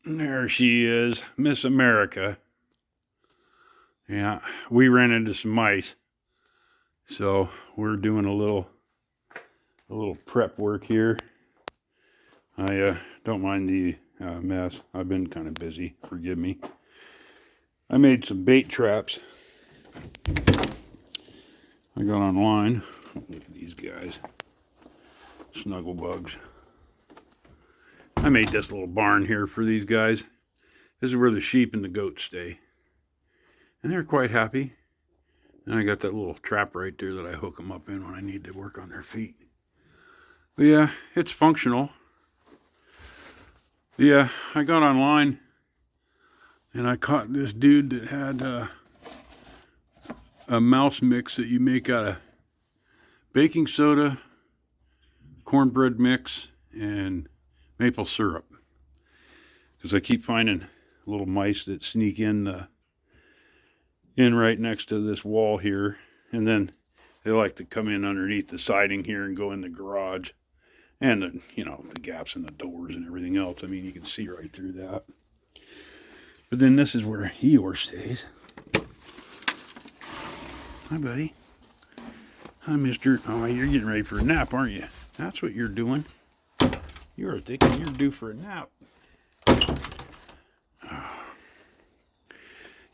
There she is, Miss America. Yeah, we ran into some mice, so we're doing a little prep work here. I don't mind the mess. I've been kind of busy. Forgive me. I made some bait traps. I got online. Look at these guys, snuggle bugs. I made this little barn here for these guys. This is where the sheep and the goats stay, and they're quite happy. And I got that little trap right there that I hook them up in when I need to work on their feet. But yeah, it's functional. Yeah, I got online and I caught this dude that had a mouse mix that you make out of baking soda, cornbread mix, and maple syrup. Because I keep finding little mice that sneak in right next to this wall here, and then they like to come in underneath the siding here and go in the garage, and the gaps in the doors and everything else. I mean, you can see right through that. But then this is where Eeyore stays. Hi, buddy. Hi, Mister. Oh, you're getting ready for a nap, aren't you? That's what you're doing. You're thinking you're due for a nap.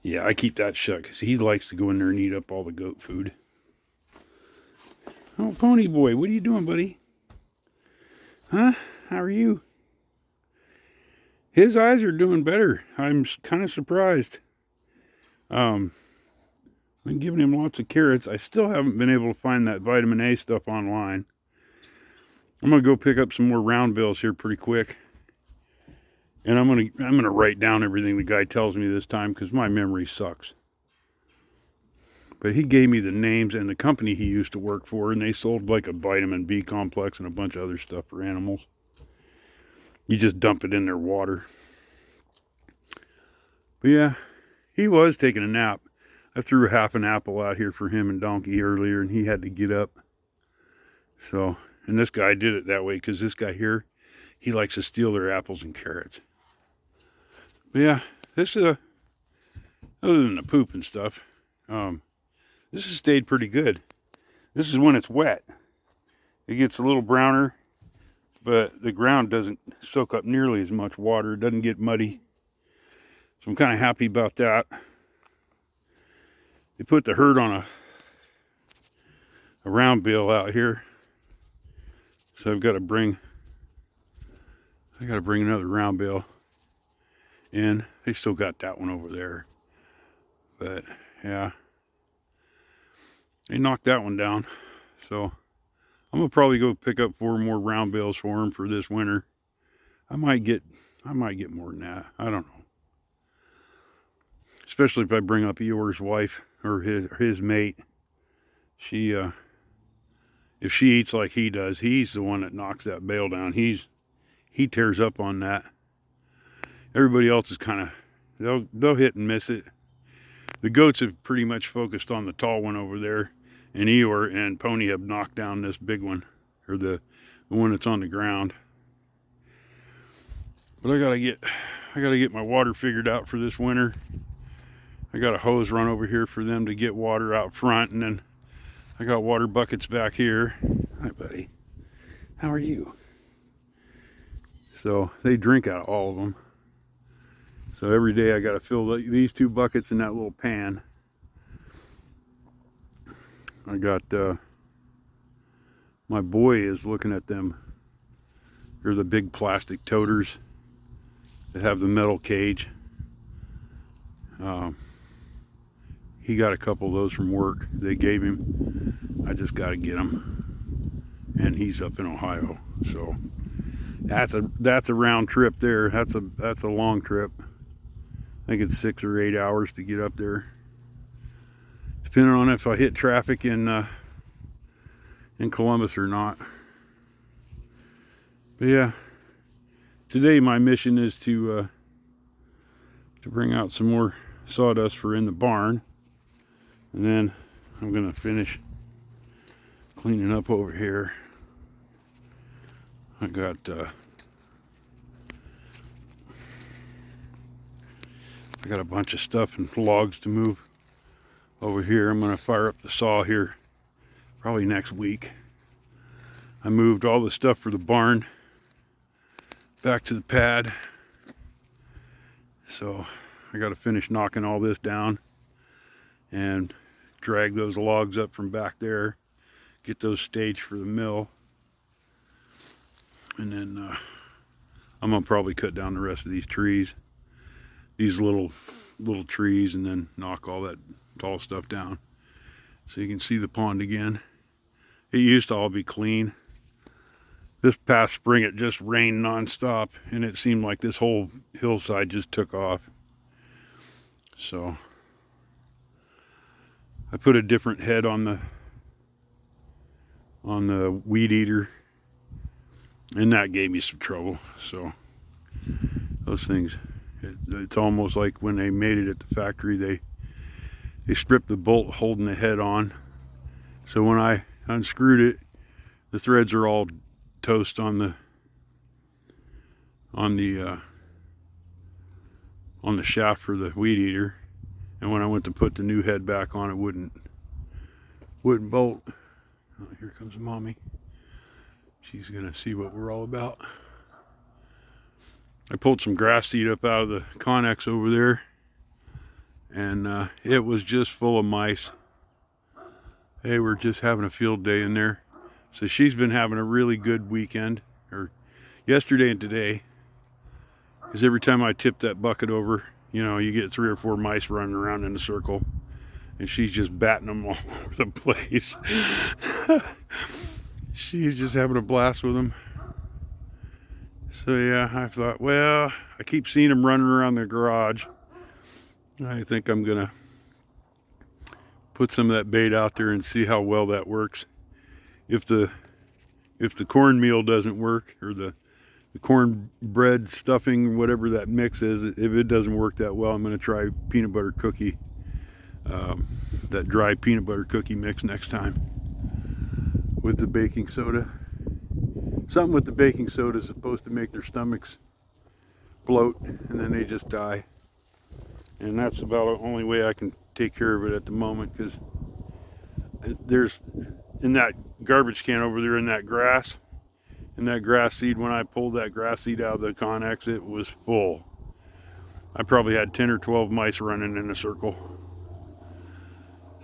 Yeah, I keep that shut because he likes to go in there and eat up all the goat food. Oh, Pony Boy, what are you doing, buddy? Huh? How are you? His eyes are doing better. I'm kind of surprised. I've been giving him lots of carrots. I still haven't been able to find that vitamin A stuff online. I'm gonna go pick up some more round bills here pretty quick, and I'm gonna write down everything the guy tells me this time because my memory sucks. But he gave me the names and the company he used to work for, and they sold like a vitamin B complex and a bunch of other stuff for animals. You just dump it in their water. But yeah, he was taking a nap. I threw half an apple out here for him and Donkey earlier, and he had to get up. So, and this guy did it that way because this guy here, he likes to steal their apples and carrots. But yeah, this other than the poop and stuff, this has stayed pretty good. This is when it's wet. It gets a little browner, but the ground doesn't soak up nearly as much water. It doesn't get muddy. So I'm kind of happy about that. They put the herd on a round bill out here. So I've got to bring another round bill in. They still got that one over there. But yeah, they knocked that one down. So I'm gonna probably go pick up 4 more round bills for them for this winter. I might get more than that. I don't know. Especially if I bring up Eeyore's wife or his mate. She if she eats like he does, he's the one that knocks that bale down. He tears up on that. Everybody else is kind of they'll hit and miss it. The goats have pretty much focused on the tall one over there, and Eeyore and Pony have knocked down this big one, or the one that's on the ground. But I gotta get my water figured out for this winter. I got a hose run over here for them to get water out front, and then I got water buckets back here. Hi, buddy. How are you? So they drink out of all of them. So every day I got to fill these 2 buckets in that little pan. I got my boy is looking at them. They're the big plastic toters that have the metal cage. He got a couple of those from work. They gave him. I just got to get them. And he's up in Ohio, so that's a round trip there. That's a long trip. I think it's 6 or 8 hours to get up there, depending on if I hit traffic in Columbus or not. But yeah, today my mission is to bring out some more sawdust for in the barn, and then I'm gonna finish cleaning up over here. I got I got a bunch of stuff and logs to move over here. I'm going to fire up the saw here probably next week. I moved all the stuff for the barn back to the pad. So I got to finish knocking all this down and drag those logs up from back there, get those staged for the mill. And then I'm going to probably cut down the rest of these trees, these little trees, and then knock all that tall stuff down so you can see the pond again. It used to all be clean. This past spring it just rained nonstop and it seemed like this whole hillside just took off. So I put a different head on the weed eater, and that gave me some trouble. So those things, it's almost like when they made it at the factory, they stripped the bolt holding the head on. So when I unscrewed it, the threads are all toast on the shaft for the weed eater, and when I went to put the new head back on, it wouldn't bolt. Oh, here comes Mommy. She's gonna see what we're all about. I pulled some grass seed up out of the Connex over there, and it was just full of mice. They were just having a field day in there. So she's been having a really good weekend, or yesterday and today, because every time I tip that bucket over, you know, you get 3 or 4 mice running around in a circle, and she's just batting them all over the place. She's just having a blast with them. So yeah, I thought, well, I keep seeing them running around the garage. I think I'm gonna put some of that bait out there and see how well that works. If the cornmeal doesn't work, or the cornbread stuffing, whatever that mix is, if it doesn't work that well, I'm going to try peanut butter cookie, that dry peanut butter cookie mix next time with the baking soda. Something with the baking soda is supposed to make their stomachs bloat, and then they just die. And that's about the only way I can take care of it at the moment, because there's, in that garbage can over there in that grass seed, when I pulled that grass seed out of the Connex, it was full. I probably had 10 or 12 mice running in a circle.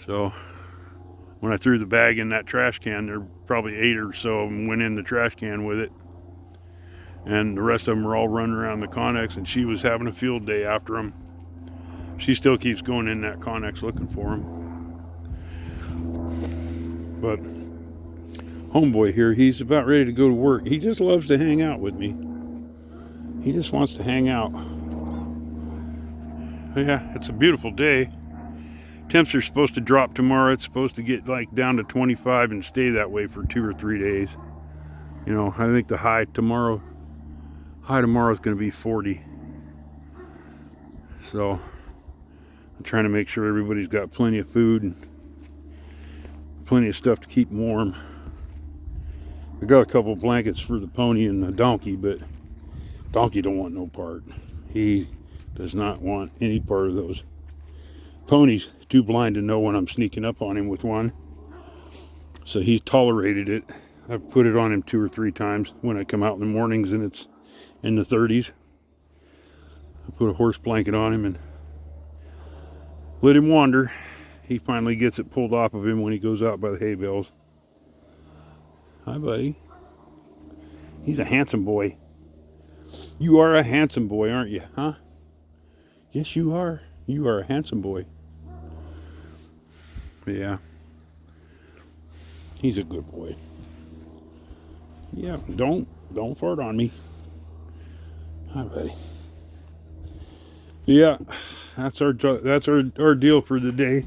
So when I threw the bag in that trash can, there probably 8 or so of them went in the trash can with it, and the rest of them were all running around the Connex, and she was having a field day after them. She still keeps going in that Connex looking for them. But homeboy here, he's about ready to go to work. He just loves to hang out with me. He just wants to hang out. Yeah, it's a beautiful day. Temps are supposed to drop tomorrow. It's supposed to get like down to 25 and stay that way for 2 or 3 days. You know, I think the high tomorrow is going to be 40. So I'm trying to make sure everybody's got plenty of food and plenty of stuff to keep them warm. I got a couple blankets for the pony and the donkey, but donkey don't want no part. He does not want any part of those. Pony's too blind to know when I'm sneaking up on him with one, so he's tolerated it. I've put it on him 2 or 3 times when I come out in the mornings and it's in the 30s. I put a horse blanket on him and let him wander. He finally gets it pulled off of him when he goes out by the hay bales. Hi, buddy. He's a handsome boy. You are a handsome boy, aren't you, huh? Yes, you are. You are a handsome boy. Yeah. He's a good boy. Yeah, don't fart on me. Hi, buddy. Yeah, that's our deal for the day.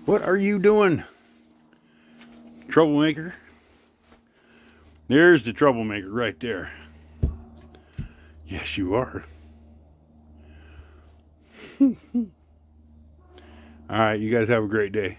What are you doing, troublemaker? There's the troublemaker right there. Yes, you are. All right, you guys have a great day.